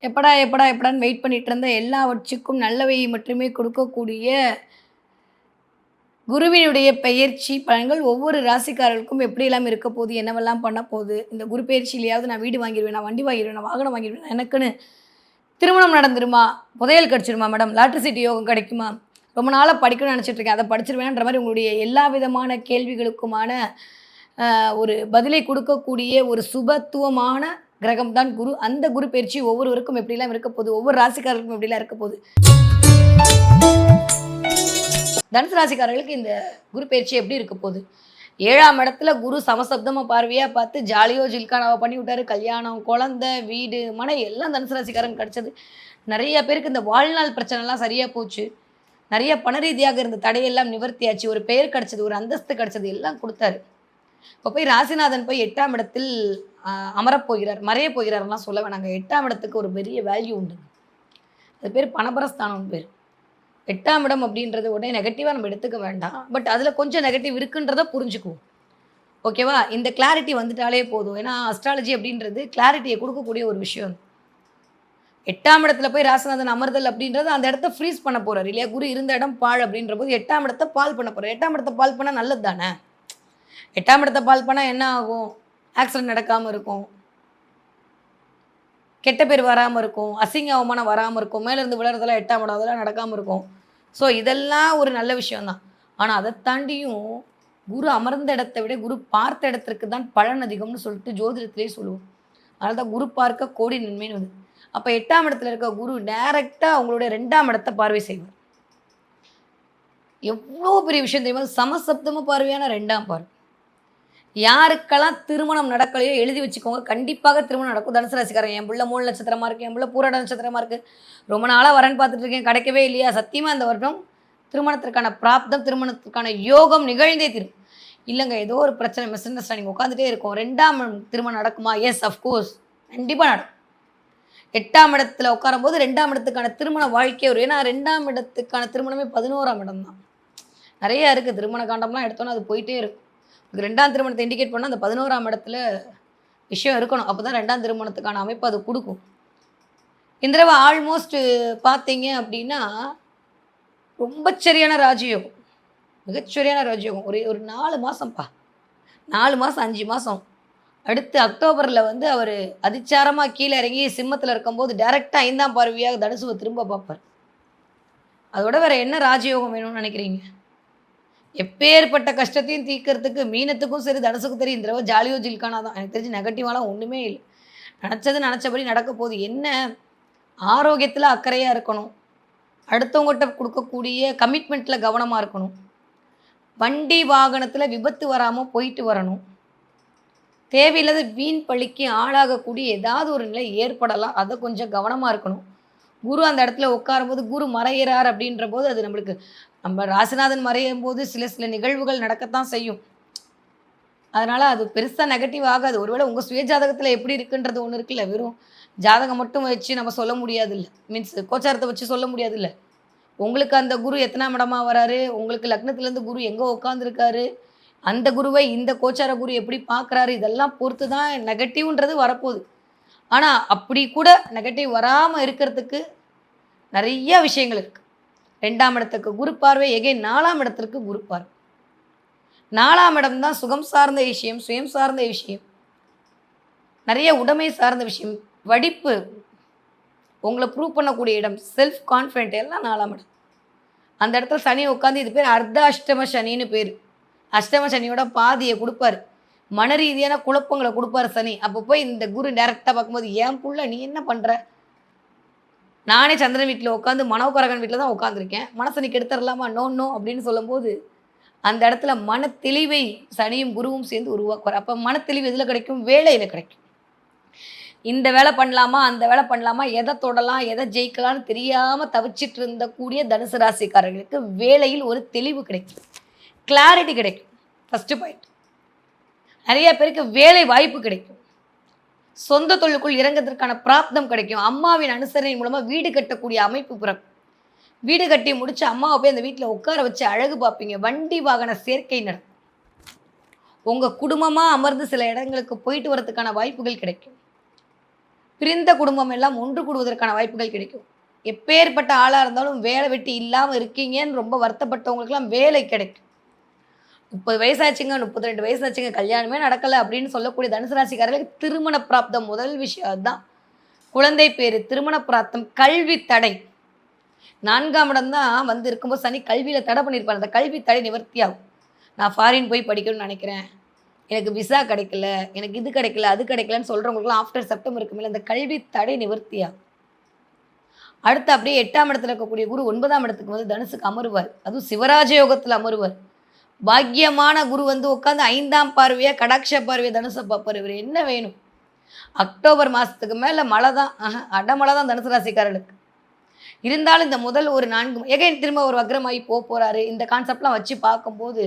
எப்படா எப்படா எப்படான்னு வெயிட் பண்ணிட்டு இருந்த எல்லாவற்றுக்கும் நல்லவை மட்டுமே கொடுக்கக்கூடிய குருவினுடைய பெயர்ச்சி பலன்கள் ஒவ்வொரு ராசிக்காரர்களுக்கும் எப்படியெல்லாம் இருக்க போகுது, என்னவெல்லாம் பண்ண போகுது, இந்த குரு பெயர்ச்சியிலையாவது நான் வீடு வாங்கிடுவேன், நான் வண்டி வாங்கிடுவேன், நான் வாகனம் வாங்கிடுவேன், எனக்குன்னு திருமணம் நடந்துருமா, புதையல் கிடச்சிருமா மேடம், லாட்ரி சீட்டு யோகம் கிடைக்குமா, ரொம்ப நாளாக படிக்கணும்னு நினச்சிட்டு இருக்கேன், அதை படிச்சிருவேன்ற மாதிரி உங்களுடைய எல்லா விதமான கேள்விகளுக்குமான ஒரு பதிலை கொடுக்கக்கூடிய ஒரு சுபத்துவமான கிரகம் தான் குரு. அந்த குரு பயிற்சி ஒவ்வொருவருக்கும் எப்படிலாம் இருக்க போகுது, ஒவ்வொரு ராசிக்காரர்களுக்கும் எப்படிலாம் இருக்க போகுது. தனுசு ராசிக்காரர்களுக்கு இந்த குரு பயிற்சி எப்படி இருக்க போகுது? 7ஆம் இடத்துல குரு சமசப்தமா பார்வையா பார்த்து ஜாலியோ ஜில்கானாவோ பண்ணி விட்டாரு. கல்யாணம், குழந்தை, வீடு, மனை எல்லாம் தனுசு ராசிக்காரங்க கிடைச்சது. நிறைய பேருக்கு இந்த வாழ்நாள் பிரச்சனைலாம் சரியா போச்சு. நிறைய பண ரீதியாக இருந்த தடையெல்லாம் நிவர்த்தியாச்சு. ஒரு பெயர் கிடைச்சது, ஒரு அந்தஸ்து கிடைச்சது, எல்லாம் கொடுத்தாரு. இப்போ போய் ராசிநாதன் போய் 8ஆம் இடத்தில் அமரப்போகிறார், மறைய போகிறார்லாம் சொல்ல வேணாங்க. 8ஆம் இடத்துக்கு ஒரு பெரிய வேல்யூ உண்டு. அது பேர் பணபரஸ்தானம் பேர். 8ஆம் இடம் அப்படின்றது உடனே நெகட்டிவாக நம்ம எடுத்துக்க வேண்டாம். பட் அதில் கொஞ்சம் நெகட்டிவ் இருக்குன்றத புரிஞ்சுக்குவோம். ஓகேவா? இந்த கிளாரிட்டி வந்துட்டாலே போதும். ஏன்னா அஸ்ட்ராலஜி அப்படின்றது கிளாரிட்டியை கொடுக்கக்கூடிய ஒரு விஷயம். 8ஆம் இடத்துல போய் ராசிநாதன் அமர்தல் அப்படின்றது அந்த இடத்த ஃப்ரீஸ் பண்ண போறாரு இல்லையா? குரு இருந்த இடம் பாழ் அப்படின்ற போது 8ஆம் இடத்த பால் பண்ண போறாரு. 8ஆம் இடத்த பால் பண்ணால் நல்லது தானே? 8ஆம் இடத்த பால் பண்ணால் என்ன ஆகும்? ஆக்சிடென்ட் நடக்காமல் இருக்கும், கெட்ட பேர் வராமல் இருக்கும், அசிங்க அவமானம் வராமல் இருக்கும், மேலேருந்து விழுறதெல்லாம் 8ஆம் இடம் அதெல்லாம் நடக்காமல் இருக்கும். ஸோ இதெல்லாம் ஒரு நல்ல விஷயம்தான். ஆனால் அதை தாண்டியும் குரு அமர்ந்த இடத்த விட குரு பார்த்த இடத்திற்கு தான் பலன் அதிகம்னு சொல்லிட்டு ஜோதிடத்திலே சொல்லுவோம். அதனால தான் குரு பார்க்க கோடி நன்மைன்னு வந்து. அப்போ 8ஆம் இடத்துல இருக்க குரு டைரெக்டாக அவங்களுடைய 2ஆம் இடத்தை பார்வை செய்வார். எவ்வளோ பெரிய விஷயம் தெரியுமா? சமசப்தம பார்வையான 2ஆம் பார்வை. யாருக்கெல்லாம் திருமணம் நடக்கலையோ எழுதி வச்சுக்கோங்க, கண்டிப்பாக திருமணம் நடக்கும். தனுசு ராசிக்காரன், என் பிள்ளை 3 நட்சத்திரமா இருக்குது, என் பிள்ளை பூராட நட்சத்திரமா இருக்குது, ரொம்ப நாளாக வரேன்னு பார்த்துட்டு இருக்கேன், கிடைக்கவே இல்லையா? சத்தியமாக இந்த வருடம் திருமணத்திற்கான பிராப்தம், திருமணத்திற்கான யோகம் நிகழ்ந்தே தீரும். இல்லைங்க ஏதோ ஒரு பிரச்சனை, மிஸ் அண்டர்ஸ்டாண்டிங் உட்காந்துட்டே இருக்கும். 2ஆம் திருமணம் நடக்குமா? எஸ், அஃப்கோர்ஸ், கண்டிப்பாக நடக்கும். 8ஆம் இடத்துல உட்காரும் போது 2ஆம் இடத்துக்கான திருமண வாழ்க்கை வரும். ஏன்னா 2ஆம் இடத்துக்கான திருமணமே 11ஆம் இடம் தான். நிறைய இருக்குது திருமண காண்டம்லாம் எடுத்தோன்னா அது போயிட்டே இருக்கும். 2ஆம் திருமணத்தை இண்டிகேட் பண்ணால் அந்த 11ஆம் இடத்துல விஷயம் இருக்கணும். அப்போ தான் 2ஆம் திருமணத்துக்கான அமைப்பு அது கொடுக்கும். இந்த தடவை ஆல்மோஸ்ட் பார்த்தீங்க அப்படின்னா ரொம்ப சரியான ராஜயோகம், மிகச்சரியான ராஜயோகம். ஒரு 4 மாதம்ப்பா, 4 மாதம் 5 மாதம். அடுத்து அக்டோபரில் வந்து அவர் அதிச்சாரமாக கீழே இறங்கி சிம்மத்தில் இருக்கும்போது டைரெக்டாக 5ஆம் பார்வையாக தனுசுவை திரும்ப பார்ப்பார். அதோட வேறு என்ன ராஜயோகம் வேணும்னு நினைக்கிறீங்க? எப்பேற்பட்ட கஷ்டத்தையும் தீர்க்கறதுக்கு மீனத்துக்கும் சரி தனுசுக்கும் சரி இந்த தடவை ஜாலியோ ஜில்கானா தான். எனக்கு தெரிஞ்சு நெகட்டிவாலாம் ஒன்றுமே இல்லை. நினச்சபடி நடக்க போகுது. என்ன ஆரோக்கியத்தில் அக்கறையாக இருக்கணும், அடுத்தவங்ககிட்ட கொடுக்கக்கூடிய கமிட்மெண்ட்டில் கவனமாக இருக்கணும், வண்டி வாகனத்தில் விபத்து வராமல் போயிட்டு வரணும், தேவையில்லாத வீண் பழிக்கு ஆளாகக்கூடிய ஏதாவது ஒரு நிலை ஏற்படலாம், அதை கொஞ்சம் கவனமாக இருக்கணும். குரு அந்த இடத்துல உட்காரும்போது குரு மறையிறார் அப்படின்ற போது அது நம்மளுக்கு, நம்ம ராசிநாதன் மறையும் போது சில நிகழ்வுகள் நடக்கத்தான் செய்யும். அதனால் அது பெருசாக நெகட்டிவ் ஆகாது. ஒருவேளை உங்கள் சுய ஜாதகத்தில் எப்படி இருக்குன்றது ஒன்று இருக்குல்ல, வெறும் ஜாதகம் மட்டும் வச்சு நம்ம சொல்ல முடியாது இல்லை, மீன்ஸ் கோச்சாரத்தை வச்சு சொல்ல முடியாது இல்லை. உங்களுக்கு அந்த குரு எத்தனாம் இடமா வராரு, உங்களுக்கு லக்னத்துலேருந்து குரு எங்கே உட்காந்துருக்காரு, அந்த குருவை இந்த கோச்சார குரு எப்படி பார்க்குறாரு, இதெல்லாம் பொறுத்து தான் நெகட்டிவ்ன்றது வரப்போகுது. ஆனால் அப்படி கூட நெகட்டிவ் வராமல் இருக்கிறதுக்கு நிறைய விஷயங்கள் இருக்குது. 2ஆம் இடத்துக்கு குரு பார்வை, எகைன் 4ஆம் இடத்திற்கு குரு பார்வை. 4ஆம் இடம் தான் சுகம் சார்ந்த விஷயம், சுயம் சார்ந்த விஷயம், நிறைய உடைமை சார்ந்த விஷயம், வடிப்பு, உங்களை ப்ரூவ் பண்ணக்கூடிய இடம், செல்ஃப் கான்ஃபிடென்ட் எல்லாம் 4ஆம் இடம். அந்த இடத்துல சனி உட்காந்து, இது பேர் அர்த்த அஷ்டம சனின்னு பேர். அஷ்டம சனியோட பாதியை கொடுப்பார், மன ரீதியான குழப்பங்களை கொடுப்பார் சனி. அப்போ போய் இந்த குரு டைரெக்டாக பார்க்கும்போது, ஏன் புள்ள நீ என்ன பண்ணுற, நானே சந்திரன் வீட்டில் உட்காந்து மனோகரகன் வீட்டில் தான் உட்காந்துருக்கேன், மனசை நீ கெடுத்துடலாமா, நோ அப்படின்னு சொல்லும்போது அந்த இடத்துல மன தெளிவை சனியும் குருவும் சேர்ந்து உருவாக்குவார். அப்போ மன தெளிவு எதில் கிடைக்கும்? வேலையில் கிடைக்கும். இந்த வேலை பண்ணலாமா, அந்த வேலை பண்ணலாமா, எதை தொடலாம், எதை ஜெயிக்கலாம்னு தெரியாமல் தவிச்சிட்டு இருந்தக்கூடிய தனுசு ராசிக்காரர்களுக்கு வேலையில் ஒரு தெளிவு கிடைக்கும், கிளாரிட்டி கிடைக்கும். First point. நிறைய பேருக்கு வேலை வாய்ப்பு கிடைக்கும், சொந்த தொழிலுக்குள் இறங்கிறதுக்கான பிராப்தம் கிடைக்கும், அம்மாவின் அனுசரணை மூலமாக வீடு கட்டக்கூடிய அமைப்பு பிறக்கும். வீடு கட்டி முடிச்சு அம்மாவை போய் அந்த வீட்டில் உட்கார வச்சு அழகு பார்ப்பீங்க. வண்டி வாகன சேர்க்கை நடக்கும். உங்கள் குடும்பமாக அமர்ந்து சில இடங்களுக்கு போயிட்டு வரதுக்கான வாய்ப்புகள் கிடைக்கும். பிரிந்த குடும்பம் எல்லாம் ஒன்று கூடுவதற்கான வாய்ப்புகள் கிடைக்கும். எப்பேற்பட்ட ஆளாக இருந்தாலும் வேலை வெட்டி இல்லாமல் இருக்கீங்கன்னு ரொம்ப வருத்தப்பட்டவங்களுக்கெல்லாம் வேலை கிடைக்கும். 30 வயசாச்சுங்க, 32 வயசாச்சுங்க, கல்யாணமே நடக்கலை அப்படின்னு சொல்லக்கூடிய தனுசு ராசிக்காரர்களுக்கு திருமண பிராப்தம் முதல் விஷயம் அதுதான். குழந்தை பேரு, திருமண பிராப்தம், கல்வி தடை. 4ஆம் இடம் தான் வந்து இருக்கும்போது சனி கல்வியில் தடை பண்ணியிருப்பார். அந்த கல்வி தடை நிவர்த்தி ஆகும். நான் ஃபாரின் போய் படிக்கணும்னு நினைக்கிறேன், எனக்கு விசா கிடைக்கல, எனக்கு இது கிடைக்கல, அது கிடைக்கலன்னு சொல்கிறவங்களுக்குலாம் ஆஃப்டர் செப்டம்பருக்கு மேலே அந்த கல்வி தடை நிவர்த்தி ஆகும். அடுத்து அப்படியே 8ஆம் இடத்துல இருக்கக்கூடிய குரு 9ஆம் இடத்துக்கு வந்து தனுசுக்கு அமருவார். அதுவும் சிவராஜ யோகத்தில் அமருவார். பாக்கியமான குரு வந்து உட்காந்து 5ஆம் பார்வையாக கடாட்ச பார்வையை தனுசை பார்ப்பார். இவர் என்ன வேணும்? அக்டோபர் மாதத்துக்கு மேலே மழை தான், அடமழை தான் தனுசு ராசிக்காரர்களுக்கு. இருந்தாலும் இந்த முதல் ஒரு 4 எகைன் திரும்ப ஒரு வக்ரமாகி போகிறாரு. இந்த கான்செப்ட்லாம் வச்சு பார்க்கும்போது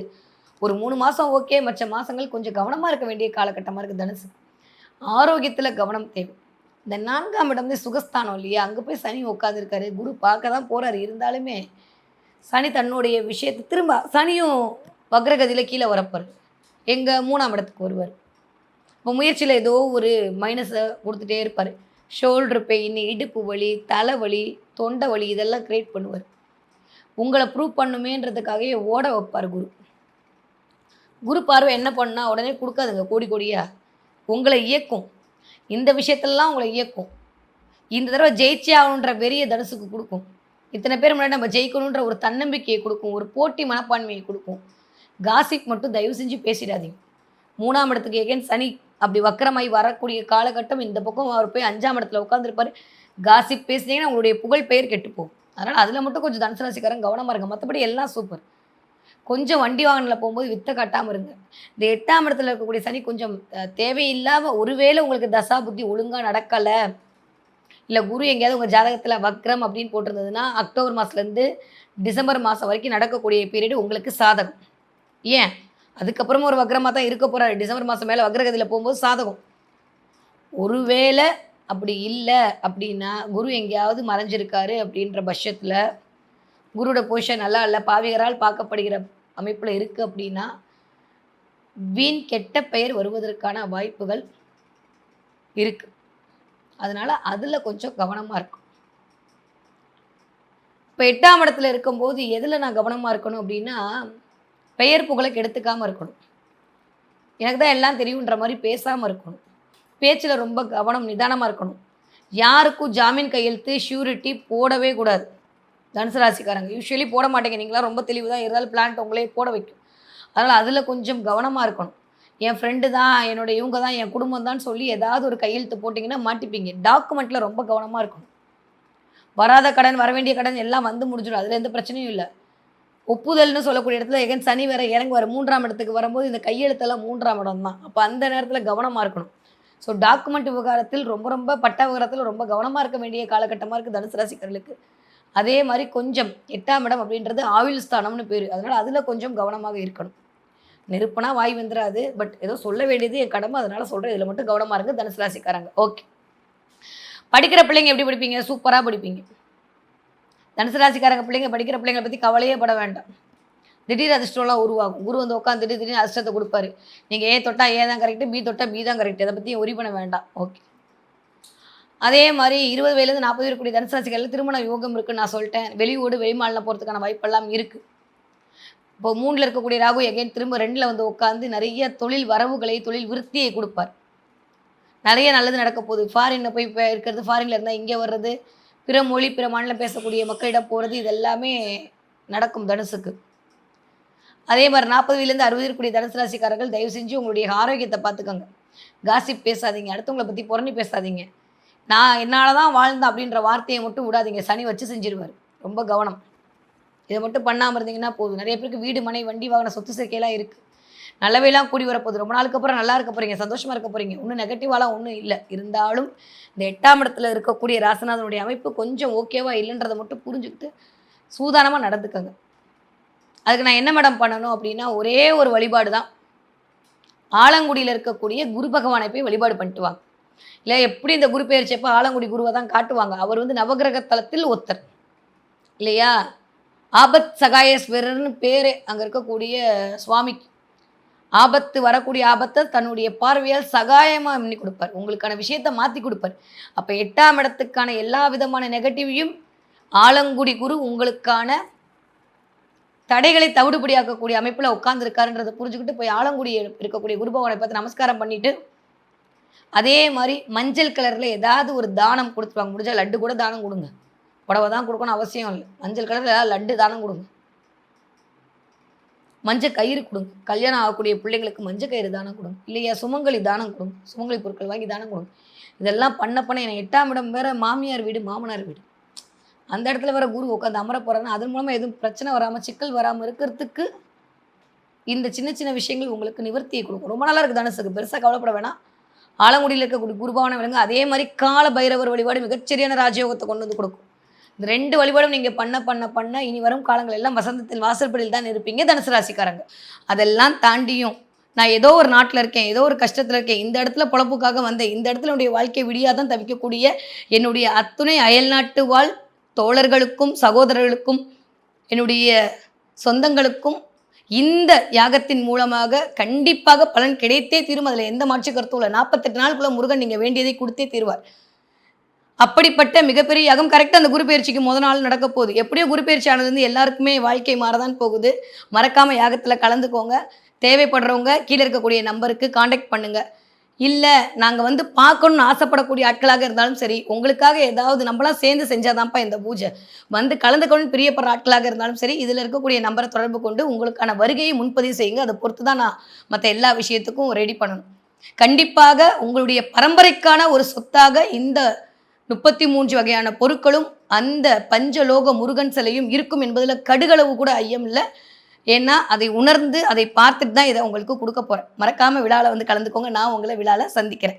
ஒரு 3 மாதம் ஓகே, மற்ற மாதங்கள் கொஞ்சம் கவனமாக இருக்க வேண்டிய காலகட்டமாக இருக்குது தனுசு. ஆரோக்கியத்தில் கவனம் தேவை. இந்த 4ஆம் இடம் வந்து சுகஸ்தானம் இல்லையா, அங்கே போய் சனி உட்காந்துருக்காரு. குரு பார்க்க தான் போகிறாரு. இருந்தாலுமே சனி தன்னுடைய விஷயத்தை திரும்ப சனியும் வக்ரகதியில் கீழே வரப்பார். எங்கள் 3ஆம் இடத்துக்கு வருவார். இப்போ முயற்சியில் ஏதோ ஒரு மைனஸை கொடுத்துட்டே இருப்பார். ஷோல்டர் பெயின், இடுப்பு வலி, தலைவலி, தொண்டை வலி இதெல்லாம் க்ரியேட் பண்ணுவார். உங்களை ப்ரூவ் பண்ணுமேன்றதுக்காகவே ஓட வைப்பார் குரு. குரு பார்வை என்ன பண்ணால் உடனே கொடுக்காதுங்க கோடி கோடியாக. உங்களை இயக்கும். இந்த விஷயத்தெல்லாம் உங்களை இயக்கும். இந்த தடவை ஜெயிச்சே ஆகணுன்ற வெறிய தனுசுக்கு கொடுக்கும். இத்தனை பேர் முன்னாடி நம்ம ஜெயிக்கணுன்ற ஒரு தன்னம்பிக்கையை கொடுக்கும். ஒரு போட்டி மனப்பான்மையை கொடுக்கும். காசிப் மட்டும் தயவு செஞ்சு பேசிடாதீங்க. 3ஆம் இடத்துக்கு எகைன் சனி அப்படி வக்கரமாகி வரக்கூடிய காலகட்டம். இந்த பக்கம் அவர் போய் 5ஆம் இடத்துல உட்காந்துருப்பார். காசிப் பேசுனீங்கன்னா உங்களுடைய புகழ் பெயர் கெட்டுப்போகும். அதனால் அதில் மட்டும் கொஞ்சம் தனுசு ராசிக்காரங்க கவனமாக இருங்க. மற்றபடி எல்லாம் சூப்பர். கொஞ்சம் வண்டி வாகனில் போகும்போது வித்தை காட்டாமல் இருங்க. இந்த 8ஆம் இடத்துல இருக்கக்கூடிய சனி கொஞ்சம் தேவையில்லாமல், ஒருவேளை உங்களுக்கு தசா புத்தி ஒழுங்காக நடக்கலை, இல்லை குரு எங்கேயாவது உங்கள் ஜாதகத்தில் வக்ரம் அப்படின்னு போட்டிருந்ததுன்னா அக்டோபர் மாதத்துலேருந்து டிசம்பர் மாதம் வரைக்கும் நடக்கக்கூடிய பீரியடு உங்களுக்கு சாதகம். ஏன் அதுக்கப்புறமா ஒரு வக்ரமாக தான் இருக்க போகிறாரு. டிசம்பர் மாதம் மேலே வக்ரகதியில் போகும்போது சாதகம். ஒருவேளை அப்படி இல்லை அப்படின்னா குரு எங்கேயாவது மறைஞ்சிருக்காரு அப்படின்ற பட்சத்தில், குருவோட பொசிஷன் நல்லா இல்லை, பாவிகரால் பார்க்கப்படுகிற அமைப்பில் இருக்குது அப்படின்னா வீண் கெட்ட பெயர் வருவதற்கான வாய்ப்புகள் இருக்குது. அதனால் அதில் கொஞ்சம் கவனமாக இருக்கும். இப்போ 8ஆம் இடத்துல இருக்கும்போது எதில் நான் கவனமாக இருக்கணும் அப்படின்னா, பெயர் புகழை கெடுத்துக்காமல் இருக்கணும். எனக்கு தான் எல்லாம் தெரியுன்ற மாதிரி பேசாமல் இருக்கணும். பேச்சில் ரொம்ப கவனம், நிதானமாக இருக்கணும். யாருக்கும் ஜாமீன் கையெழுத்து ஷூரிட்டி போடவே கூடாது. தனுசு ராசிக்காரங்க யூஸ்வலி போட மாட்டேங்க. நீங்களாம் ரொம்ப தெளிவு தான், இருந்தாலும் பிளான்ட் உங்களே போட வைக்கும். அதனால் அதில் கொஞ்சம் கவனமாக இருக்கணும். என் ஃப்ரெண்டு தான், என்னோடய இவங்க தான், என் குடும்பம் தான் சொல்லி ஏதாவது ஒரு கையெழுத்து போட்டிங்கன்னா மாட்டிப்பீங்க. டாக்குமெண்ட்டில் ரொம்ப கவனமாக இருக்கணும். வராத கடன், வர வேண்டிய கடன் எல்லாம் வந்து முடிஞ்சிடும். அதில் எந்த பிரச்சனையும் இல்லை. ஒப்புதல்னு சொல்லக்கூடிய இடத்துல எகன் சனி வேற இறங்குவார். 3ஆம் இடத்துக்கு வரும்போது இந்த கையெழுத்தெல்லாம் 3ஆம் இடம் தான். அப்போ அந்த நேரத்தில் கவனமாக இருக்கணும். ஸோ டாக்குமெண்ட் விவகாரத்தில் ரொம்ப பட்ட விவகாரத்தில் ரொம்ப கவனமாக இருக்க வேண்டிய காலகட்டமாக இருக்குது தனுசு ராசிக்காரர்களுக்கு. அதே மாதிரி கொஞ்சம் 8ஆம் இடம் அப்படின்றது ஆயுள் ஸ்தானம்னு பேர். அதனால் அதில் கொஞ்சம் கவனமாக இருக்கணும். நெருப்புனா வாய் வந்துடாது. பட் ஏதோ சொல்ல வேண்டியது என் கடமை, அதனால் சொல்கிறேன். இதில் மட்டும் கவனமாக இருக்குது தனுசு ராசிக்காரங்க. ஓகே, படிக்கிற பிள்ளைங்க எப்படி படிப்பீங்க? சூப்பராக படிப்பீங்க. தனுசு ராசிக்காரங்க பிள்ளைங்க படிக்கிற பிள்ளைங்களை பற்றி கவலையே பட வேண்டாம். திடீர் அதிர்ஷ்டம்லாம் உருவாகும். குரு வந்து உட்காந்து திடீர்னு அதிர்ஷ்டத்தை கொடுப்பாரு. நீங்கள் ஏ தொட்டா ஏ தான் கரெக்டு, பி தொட்டா பி தான் கரெக்டு. அதை பற்றி ஒரி பண்ண வேண்டாம். ஓகே, அதே மாதிரி 20 வயதுலேருந்து 40 இருக்கக்கூடிய தனுசு ராசிக்காரர்கள் திருமண யோகம் இருக்குன்னு நான் சொல்லிட்டேன். வெளியூடு வெளிமாநிலம் போகிறதுக்கான வாய்ப்பெல்லாம் இருக்குது. இப்போ 3ல் இருக்கக்கூடிய ராகு எகைன் திரும்ப 2ல் வந்து உட்காந்து நிறைய தொழில் வரவுகளை, தொழில் விருத்தியை கொடுப்பார். நிறைய நல்லது நடக்க போகுது. ஃபாரினில் போய் இப்போ இருக்கிறது, ஃபாரினில் இருந்தால் இங்கே வர்றது, பிற மொழி பிற மாநிலம் பேசக்கூடிய மக்களிடம் போகிறது, இது எல்லாமே நடக்கும் தனுசுக்கு. அதே மாதிரி 40 வயதுலேருந்து 60 இருக்கக்கூடிய தனுசு ராசிக்காரர்கள் தயவு செஞ்சு உங்களுடைய ஆரோக்கியத்தை பார்த்துக்கோங்க. காசிப் பேசாதீங்க, அடுத்தவங்களை பற்றி புறணி பேசாதீங்க. நான் என்னால் தான் வாழ்ந்தேன் அப்படின்ற வார்த்தையை மட்டும் விடாதீங்க. சனி வச்சு செஞ்சிருவார். ரொம்ப கவனம். இதை மட்டும் பண்ணாமல் இருந்தீங்கன்னா போதும். நிறைய பேருக்கு வீடு, மனை, வண்டி, வாகன, சொத்து சேர்க்கையெல்லாம் இருக்குது. நல்லவையெல்லாம் கூடி வரப்போகுது. ரொம்ப நாளுக்கு அப்புறம் நல்லா இருக்க போகிறீங்க, சந்தோஷமாக இருக்க போகிறீங்க. ஒன்றும் நெகட்டிவாலாம் ஒன்றும் இல்லை. இருந்தாலும் இந்த 8ஆம் இடத்துல இருக்கக்கூடிய ராசிநாதனுடைய அமைப்பு கொஞ்சம் ஓகேவா இல்லைன்றதை மட்டும் புரிஞ்சுக்கிட்டு சூதானமாக நடந்துக்கங்க. அதுக்கு நான் என்ன மேடம் பண்ணணும் அப்படின்னா, ஒரே ஒரு வழிபாடு தான். ஆலங்குடியில் இருக்கக்கூடிய குரு பகவானை போய் வழிபாடு பண்ணிட்டு வாங்க. இல்லை எப்படி இந்த குரு பெயர்ச்சியப்போ ஆலங்குடி குருவை தான் காட்டுவாங்க. அவர் வந்து நவகிரக தலத்தில் ஒருத்தர் இல்லையா. ஆபத் சகாயேஸ்வரர்னு பேர் அங்கே இருக்கக்கூடிய சுவாமிக்கு. ஆபத்து வரக்கூடிய ஆபத்தை தன்னுடைய பார்வையால் சகாயமாக பண்ணி கொடுப்பார். உங்களுக்கான விஷயத்தை மாற்றி கொடுப்பார். அப்போ 8ஆம் இடத்துக்கான எல்லா விதமான நெகட்டிவையும் ஆலங்குடி குரு உங்களுக்கான தடைகளை தவிடுபடியாக்கக்கூடிய அமைப்பில் உட்கார்ந்துருக்காருன்றதை புரிஞ்சுக்கிட்டு போய் ஆலங்குடி இருக்கக்கூடிய குரு பகவானை பார்த்து நமஸ்காரம் பண்ணிட்டு, அதே மாதிரி மஞ்சள் கலரில் ஏதாவது ஒரு தானம் கொடுத்துருவாங்க. முடிஞ்சால் லட்டு கூட தானம் கொடுங்க. புடவை தான் கொடுக்கணும் அவசியம் இல்லை. மஞ்சள் கலரில் ஏதாவது லட்டு தானம் கொடுங்க. மஞ்சள் கயிறு கொடுங்க. கல்யாணம் ஆகக்கூடிய பிள்ளைங்களுக்கு மஞ்சள் கயிறு தானம் கொடுங்க. இல்லையா சுமங்கலி தானம் கொடுங்க. சுமங்கலி பொருட்கள் வாங்கி தானம் கொடுங்க. இதெல்லாம் பண்ண எனக்கு 8ஆம் இடம் வேறு மாமியார் வீடு மாமனார் வீடு. அந்த இடத்துல வேறு குரு உட்காந்து அமர போகிறாருன்னா அதன் மூலமாக எதுவும் பிரச்சனை வராமல் சிக்கல் வராமல் இருக்கிறதுக்கு இந்த சின்ன சின்ன விஷயங்கள் உங்களுக்கு நிவர்த்தியை கொடுக்கும். ரொம்ப நல்லா இருக்குது தனுசுக்கு. பெருசாக கவலைப்பட வேணாம். ஆலங்குடியில் இருக்கக்கூடிய குருபவனை விளங்க. அதே மாதிரி கால பைரவர் வழிபாடு மிகச்சரியான ராஜயோகத்தை கொண்டு வந்து கொடுக்கும். இந்த 2 வழிபாடும் நீங்கள் பண்ண இனி வரும் காலங்கள் எல்லாம் வசந்தத்தில் வாசற்படியில் தான் இருப்பீங்க தனுசு ராசிக்காரங்க. அதெல்லாம் தாண்டியும் நான் ஏதோ ஒரு நாட்டில் இருக்கேன், ஏதோ ஒரு கஷ்டத்தில் இருக்கேன், இந்த இடத்துல பொழப்புக்காக வந்தேன், இந்த இடத்துல என்னுடைய வாழ்க்கை விடியாதான் தவிக்கக்கூடிய என்னுடைய அத்துணை அயல்நாட்டு வாழ் தோழர்களுக்கும் சகோதரர்களுக்கும் என்னுடைய சொந்தங்களுக்கும் இந்த யாகத்தின் மூலமாக கண்டிப்பாக பலன் கிடைத்தே தீரும். அதில் எந்த மாற்று கருத்தும் இல்லை. 48 நாளுக்குள்ள முருகன் நீங்கள் வேண்டியதை கொடுத்தே தீர்வார். அப்படிப்பட்ட மிகப்பெரிய யாகம் கரெக்டாக அந்த குரு பயிற்சிக்கு முதல் நாள் நடக்க போகுது. எப்படியோ குரு பயிற்சி ஆனது வந்து எல்லாருக்குமே வாழ்க்கை மாறதான் போகுது. மறக்காமல் யாகத்தில் கலந்துக்கோங்க. தேவைப்படுறவங்க கீழே இருக்கக்கூடிய நம்பருக்கு காண்டாக்ட் பண்ணுங்கள். இல்லை நாங்கள் வந்து பார்க்கணுன்னு ஆசைப்படக்கூடிய ஆட்களாக இருந்தாலும் சரி, உங்களுக்காக ஏதாவது நம்மளாம் சேர்ந்து செஞ்சாதான்ப்பா இந்த பூஜை வந்து கலந்துக்கணும்னு பிரியப்படுற ஆட்களாக இருந்தாலும் சரி, இதில் இருக்கக்கூடிய நம்பரை தொடர்பு கொண்டு உங்களுக்கான வருகையை முன்பதிவு செய்யுங்க. அதை பொறுத்து தான் நான் மற்ற எல்லா விஷயத்துக்கும் ரெடி பண்ணணும். கண்டிப்பாக உங்களுடைய பரம்பரைக்கான ஒரு சொத்தாக இந்த 33 வகையான பொருட்களும் அந்த பஞ்சலோக முருகன் சிலையும் இருக்கும் என்பதில் கடுகளவு கூட ஐயம் இல்லை. ஏன்னா அதை உணர்ந்து அதை பார்த்துட்டு தான் இதை உங்களுக்கு கொடுக்க போகிறேன். மறக்காமல் விழாவில் வந்து கலந்துக்கோங்க. நான் உங்களை விழாவில் சந்திக்கிறேன்.